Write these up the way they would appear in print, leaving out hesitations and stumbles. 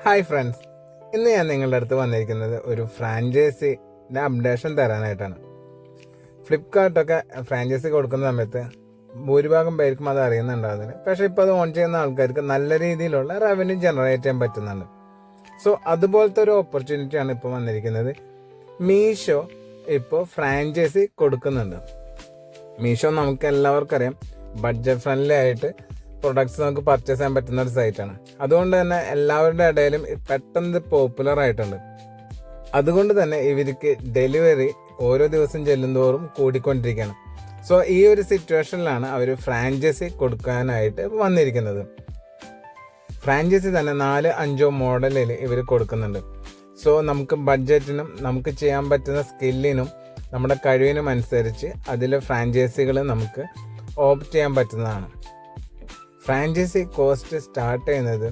Hi friends, ഇന്ന് ഞാൻ നിങ്ങളുടെ അടുത്ത് വന്നിരിക്കുന്നത് ഒരു ഫ്രാഞ്ചൈസിൻ്റെ അപ്ഡേഷൻ തരാനായിട്ടാണ്. ഫ്ലിപ്കാർട്ടൊക്കെ ഫ്രാഞ്ചൈസി കൊടുക്കുന്ന സമയത്ത് ഭൂരിഭാഗം പേർക്കും അത് അറിയുന്നുണ്ടാകുന്നില്ല. പക്ഷേ ഇപ്പോൾ അത് ഓൺ ചെയ്യുന്ന ആൾക്കാർക്ക് നല്ല രീതിയിലുള്ള റവന്യൂ ജനറേറ്റ് ചെയ്യാൻ പറ്റുന്നുണ്ട്. സോ അതുപോലത്തെ ഒരു ഓപ്പർച്യൂണിറ്റിയാണ് ഇപ്പോൾ വന്നിരിക്കുന്നത്. മീഷോ ഇപ്പോൾ ഫ്രാഞ്ചൈസി കൊടുക്കുന്നുണ്ട്. മീഷോ നമുക്ക് എല്ലാവർക്കും അറിയാം, ബഡ്ജറ്റ് ഫ്രണ്ട്ലി ആയിട്ട് പ്രൊഡക്ട്സ് നമുക്ക് പർച്ചേസ് ചെയ്യാൻ പറ്റുന്ന ഒരു സൈറ്റാണ്. അതുകൊണ്ട് തന്നെ എല്ലാവരുടെ ഇടയിലും പെട്ടെന്ന് പോപ്പുലർ ആയിട്ടുണ്ട്. അതുകൊണ്ട് തന്നെ ഇവർക്ക് ഡെലിവറി ഓരോ ദിവസം ചെല്ലുന്തോറും കൂടിക്കൊണ്ടിരിക്കുകയാണ്. സോ ഈ ഒരു സിറ്റുവേഷനിലാണ് അവർ ഫ്രാഞ്ചൈസി കൊടുക്കാനായിട്ട് വന്നിരിക്കുന്നത്. ഫ്രാഞ്ചൈസി തന്നെ 4-5 മോഡലിൽ ഇവർ കൊടുക്കുന്നുണ്ട്. സോ നമുക്ക് ബഡ്ജറ്റിനും നമുക്ക് ചെയ്യാൻ പറ്റുന്ന സ്കില്ലിനും നമ്മുടെ കഴിവിനും അനുസരിച്ച് അതിൽ ഫ്രാഞ്ചൈസികൾ നമുക്ക് ഓപ്റ്റ് ചെയ്യാൻ പറ്റുന്നതാണ്. ഫ്രാഞ്ചൈസി കോസ്റ്റ് സ്റ്റാർട്ട് ചെയ്യുന്നത്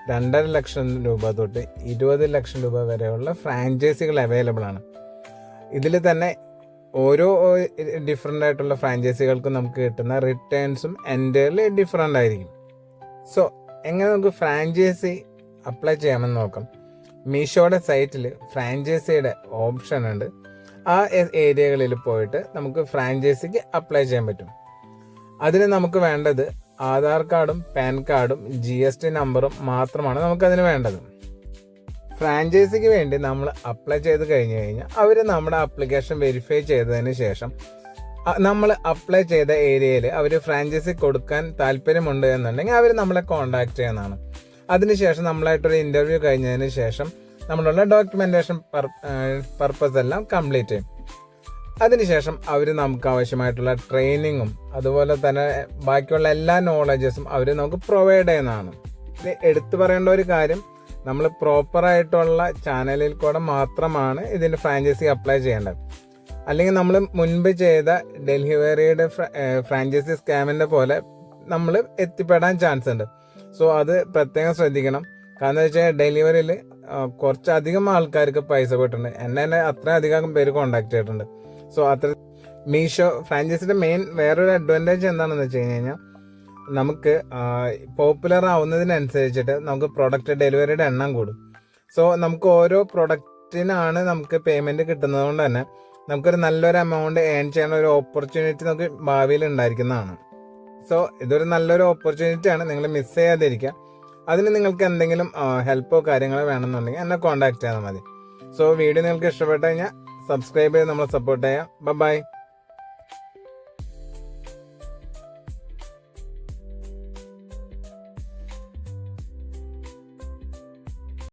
2.5 ലക്ഷം രൂപ തൊട്ട് 20 ലക്ഷം രൂപ വരെയുള്ള ഫ്രാഞ്ചൈസികൾ അവൈലബിൾ ആണ്. ഇതിൽ തന്നെ ഓരോ ഡിഫറെൻ്റ് ആയിട്ടുള്ള ഫ്രാഞ്ചൈസികൾക്കും നമുക്ക് കിട്ടുന്ന റിട്ടേൺസും എൻ്റയർലി ഡിഫറെൻ്റ് ആയിരിക്കും. സോ എങ്ങനെ നമുക്ക് ഫ്രാഞ്ചൈസി അപ്ലൈ ചെയ്യാമെന്ന് നോക്കാം. മീഷോയുടെ സൈറ്റിൽ ഫ്രാഞ്ചൈസിയുടെ ഓപ്ഷൻ ഉണ്ട്. ആ ഏരിയകളിൽ പോയിട്ട് നമുക്ക് ഫ്രാഞ്ചൈസിക്ക് അപ്ലൈ ചെയ്യാൻ പറ്റും. അതിന് നമുക്ക് വേണ്ടത് ആധാർ കാർഡും പാൻ കാർഡും GST നമ്പറും മാത്രമാണ് നമുക്കതിന് വേണ്ടത്. ഫ്രാഞ്ചൈസിക്ക് വേണ്ടി നമ്മൾ അപ്ലൈ ചെയ്ത് കഴിഞ്ഞ് കഴിഞ്ഞാൽ അവർ നമ്മുടെ ആപ്ലിക്കേഷൻ വെരിഫൈ ചെയ്തതിന് ശേഷം നമ്മൾ അപ്ലൈ ചെയ്ത ഏരിയയിൽ അവർ ഫ്രാഞ്ചൈസി കൊടുക്കാൻ താല്പര്യമുണ്ട് എന്നുണ്ടെങ്കിൽ അവർ നമ്മളെ കോൺടാക്ട് ചെയ്യുന്നതാണ്. അതിനുശേഷം നമ്മളായിട്ടൊരു ഇൻ്റർവ്യൂ കഴിഞ്ഞതിന് ശേഷം നമ്മളുള്ള ഡോക്യുമെൻറ്റേഷൻ പർപ്പസ് എല്ലാം കംപ്ലീറ്റ് ചെയ്യും. അതിനുശേഷം അവർ നമുക്ക് ആവശ്യമായിട്ടുള്ള ട്രെയിനിങ്ങും അതുപോലെ തന്നെ ബാക്കിയുള്ള എല്ലാ നോളജസും അവർ നമുക്ക് പ്രൊവൈഡ് ചെയ്യുന്നതാണ്. എടുത്തു പറയേണ്ട ഒരു കാര്യം, നമ്മൾ പ്രോപ്പറായിട്ടുള്ള ചാനലിൽ കൂടെ മാത്രമാണ് ഇതിൻ്റെ ഫ്രാഞ്ചൈസി അപ്ലൈ ചെയ്യേണ്ടത്. അല്ലെങ്കിൽ നമ്മൾ മുൻപ് ചെയ്ത ഡെലിവറിയുടെ ഫ്രാഞ്ചൈസി സ്കാമിൻ്റെ പോലെ നമ്മൾ എത്തിപ്പെടാൻ ചാൻസ് ഉണ്ട്. സോ അത് പ്രത്യേകം ശ്രദ്ധിക്കണം. കാരണം എന്ന് വെച്ചാൽ ഡെലിവറിയിൽ കുറച്ചധികം ആൾക്കാർക്ക് പൈസ പോയിട്ടുണ്ട്. എന്നെ അത്രയധികം പേര് കോൺടാക്ട് ചെയ്തിട്ടുണ്ട്. സോ അത്ര മീഷോ ഫ്രാഞ്ചൈസിയുടെ മെയിൻ വേറൊരു അഡ്വാൻറ്റേജ് എന്താണെന്ന് വെച്ച് കഴിഞ്ഞാൽ നമുക്ക് പോപ്പുലർ ആവുന്നതിനനുസരിച്ചിട്ട് നമുക്ക് പ്രൊഡക്റ്റ് ഡെലിവറിയുടെ എണ്ണം കൂടും. സോ നമുക്ക് ഓരോ പ്രൊഡക്റ്റിനാണ് നമുക്ക് പേയ്മെൻറ്റ് കിട്ടുന്നത് കൊണ്ട് തന്നെ നമുക്കൊരു നല്ലൊരു എമൗണ്ട് ഏൺ ചെയ്യാനുള്ള ഒരു ഓപ്പർച്യൂണിറ്റി നമുക്ക് ഭാവിയിൽ ഉണ്ടായിരിക്കുന്നതാണ്. സോ ഇതൊരു നല്ലൊരു ഓപ്പർച്യൂണിറ്റിയാണ്, നിങ്ങൾ മിസ് ചെയ്യാതിരിക്കുക. അതിന് നിങ്ങൾക്ക് എന്തെങ്കിലും ഹെൽപ്പോ കാര്യങ്ങളോ വേണമെന്നുണ്ടെങ്കിൽ എന്നെ കോൺടാക്ട് ചെയ്താൽ മതി. സോ വീഡിയോ നിങ്ങൾക്ക് ഇഷ്ടപ്പെട്ടു കഴിഞ്ഞാൽ സബ്സ്ക്രൈബ് ചെയ്ത് നമ്മളെ സപ്പോർട്ട് ചെയ്യാം. ബൈ.